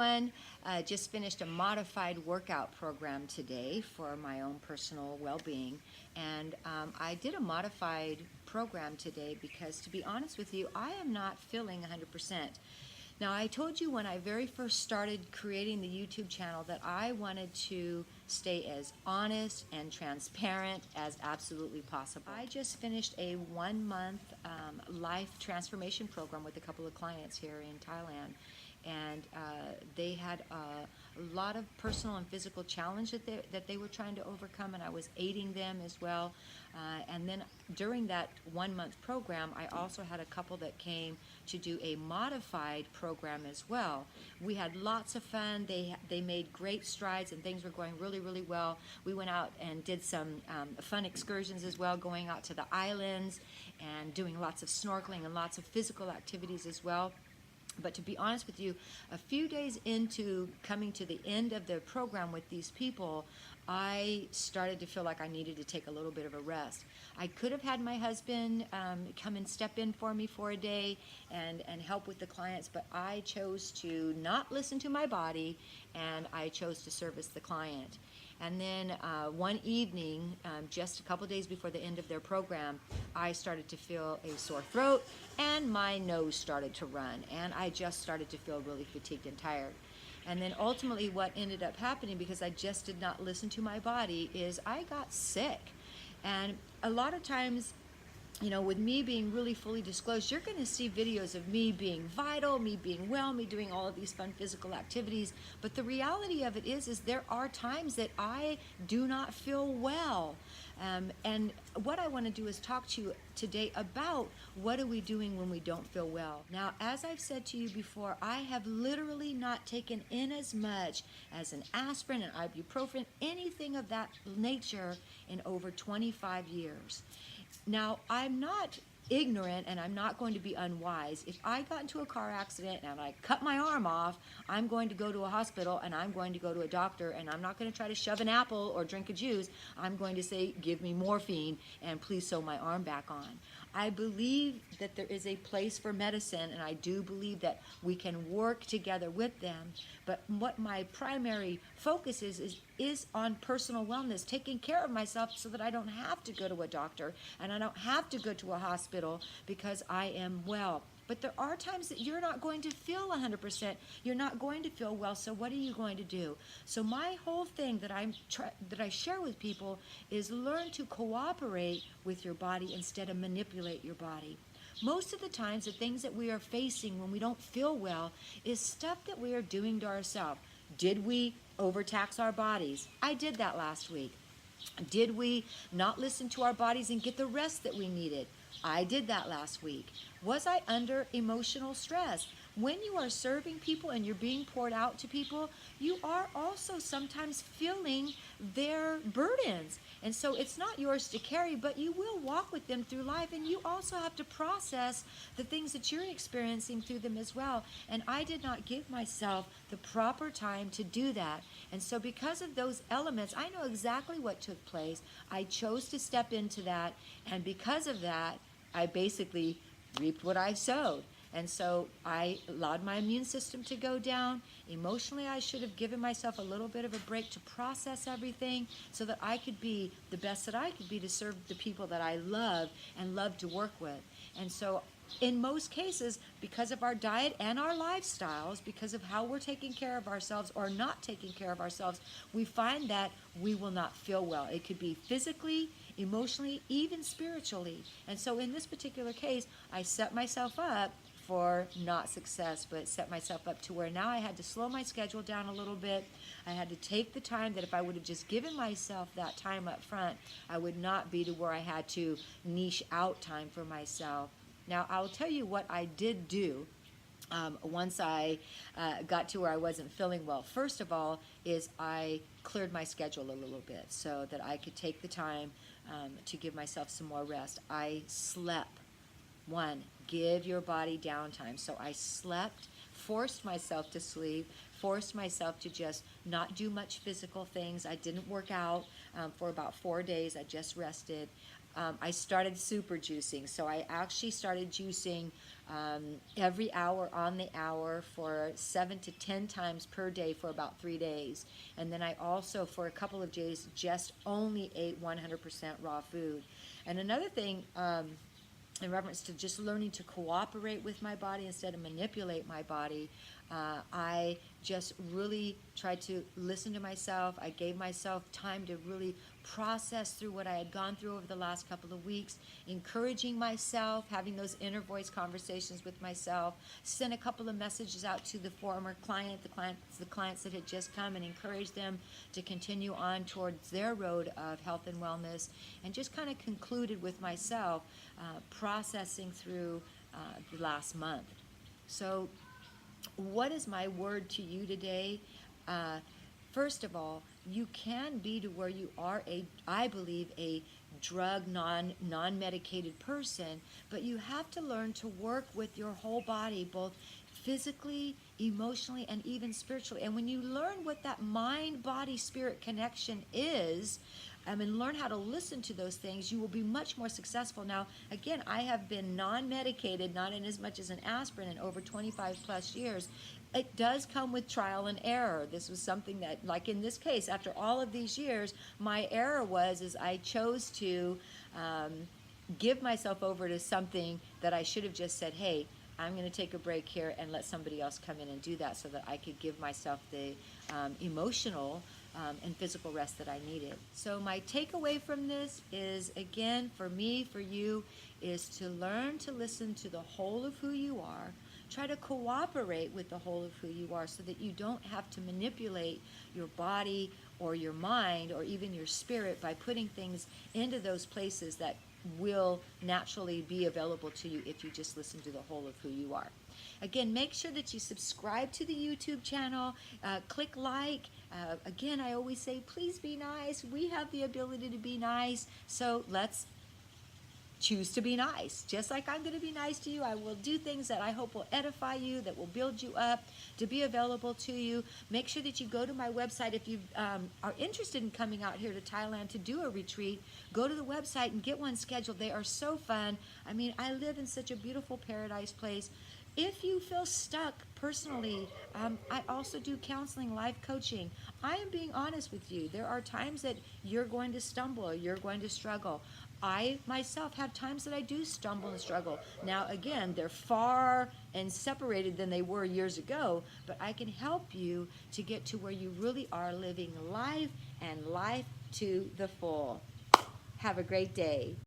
everyone. Just finished a modified workout program today for my own personal well-being. And I did a modified program today because, to be honest with you, I am not feeling 100%. Now, I told you when I very first started creating the YouTube channel that I wanted to stay as honest and transparent as absolutely possible. I just finished a 1-month life transformation program with a couple of clients here in Thailand. And they had a lot of personal and physical challenge that they were trying to overcome, and I was aiding them as well. And then during that 1-month program, I also had a couple that came to do a modified program as well. We had lots of fun. They made great strides, and things were going really, really well. We went out and did some fun excursions as well, going out to the islands and doing lots of snorkeling and lots of physical activities as well. But to be honest with you, a few days into coming to the end of the program with these people, I started to feel like I needed to take a little bit of a rest. I could have had my husband come and step in for me for a day and help with the clients, but I chose to not listen to my body, and I chose to service the client. And then one evening, just a couple days before the end of their program, I started to feel a sore throat and my nose started to run, and I just started to feel really fatigued and tired. And then ultimately what ended up happening, because I just did not listen to my body, is I got sick. And a lot of times, you know, with me being really fully disclosed, you're going to see videos of me being vital, me being well, me doing all of these fun physical activities. But the reality of it is there are times that I do not feel well. And what I want to do is talk to you today about what are we doing when we don't feel well. Now, as I've said to you before, I have literally not taken in as much as an aspirin, an ibuprofen, anything of that nature in over 25 years. Now, I'm not ignorant and I'm not going to be unwise. If I got into a car accident and I cut my arm off, I'm going to go to a hospital and I'm going to go to a doctor, and I'm not going to try to shove an apple or drink a juice. I'm going to say, give me morphine and please sew my arm back on. I believe that there is a place for medicine, and I do believe that we can work together with them. But what my primary focus is on personal wellness, taking care of myself so that I don't have to go to a doctor and I don't have to go to a hospital because I am well. But there are times that you're not going to feel 100%. You're not going to feel well, so what are you going to do? So my whole thing that I share with people is learn to cooperate with your body instead of manipulate your body. Most of the times, the things that we are facing when we don't feel well is stuff that we are doing to ourselves. Did we overtax our bodies? I did that last week. Did we not listen to our bodies and get the rest that we needed? I did that last week. Was I under emotional stress? When you are serving people and you're being poured out to people, you are also sometimes feeling their burdens. And so it's not yours to carry, but you will walk with them through life, and you also have to process the things that you're experiencing through them as well. And I did not give myself the proper time to do that. And so because of those elements, I know exactly what took place. I chose to step into that, and because of that, I basically reaped what I sowed. And so I allowed my immune system to go down. Emotionally, I should have given myself a little bit of a break to process everything so that I could be the best that I could be to serve the people that I love and love to work with. And so in most cases, because of our diet and our lifestyles, because of how we're taking care of ourselves or not taking care of ourselves, we find that we will not feel well. It could be physically, emotionally, even spiritually. And so in this particular case, I set myself up for not success, but set myself up to where now I had to slow my schedule down a little bit. I had to take the time that if I would have just given myself that time up front, I would not be to where I had to niche out time for myself. Now, I'll tell you what I did do once I got to where I wasn't feeling well. First of all, is I cleared my schedule a little bit so that I could take the time to give myself some more rest. I slept. One, give your body downtime. So I slept, forced myself to sleep, forced myself to just not do much physical things. I didn't work out for about 4 days. I just rested. I started super juicing. So I actually started juicing every hour on the hour for 7 to 10 times per day for about 3 days. And then I also, for a couple of days, just only ate 100% raw food. And another thing, in reference to just learning to cooperate with my body instead of manipulate my body, I just really tried to listen to myself. I gave myself time to really process through what I had gone through over the last couple of weeks, encouraging myself, having those inner voice conversations with myself, sent a couple of messages out to the former the clients that had just come, and encouraged them to continue on towards their road of health and wellness, and just kind of concluded with myself, processing through the last month. So what is my word to you today? First of all, you can be to where you are I believe, a drug non-medicated person, but you have to learn to work with your whole body, both physically, emotionally, and even spiritually. And when you learn what that mind, body, spirit connection is, and learn how to listen to those things, you will be much more successful. Now, again, I have been non-medicated, not in as much as an aspirin, in over 25 plus years. It does come with trial and error. This was something that, like in this case, after all of these years, my error is I chose to give myself over to something that I should have just said, hey, I'm going to take a break here and let somebody else come in and do that, so that I could give myself the emotional and physical rest that I needed. So my takeaway from this is, again, for me, for you, is to learn to listen to the whole of who you are. Try to cooperate with the whole of who you are, so that you don't have to manipulate your body or your mind or even your spirit by putting things into those places that will naturally be available to you if you just listen to the whole of who you are. Again, make sure that you subscribe to the YouTube channel, click like. Again, I always say, please be nice. We have the ability to be nice, so let's choose to be nice. Just like I'm going to be nice to you, I will do things that I hope will edify you, that will build you up, to be available to you. Make sure that you go to my website. If you are interested in coming out here to Thailand to do a retreat, go to the website and get one scheduled. They are so fun. I mean, I live in such a beautiful paradise place. If you feel stuck personally, I also do counseling, life coaching. I am being honest with you. There are times that you're going to stumble, you're going to struggle. I myself have times that I do stumble and struggle. Now, again, they're far and separated than they were years ago, but I can help you to get to where you really are living life, and life to the full. Have a great day.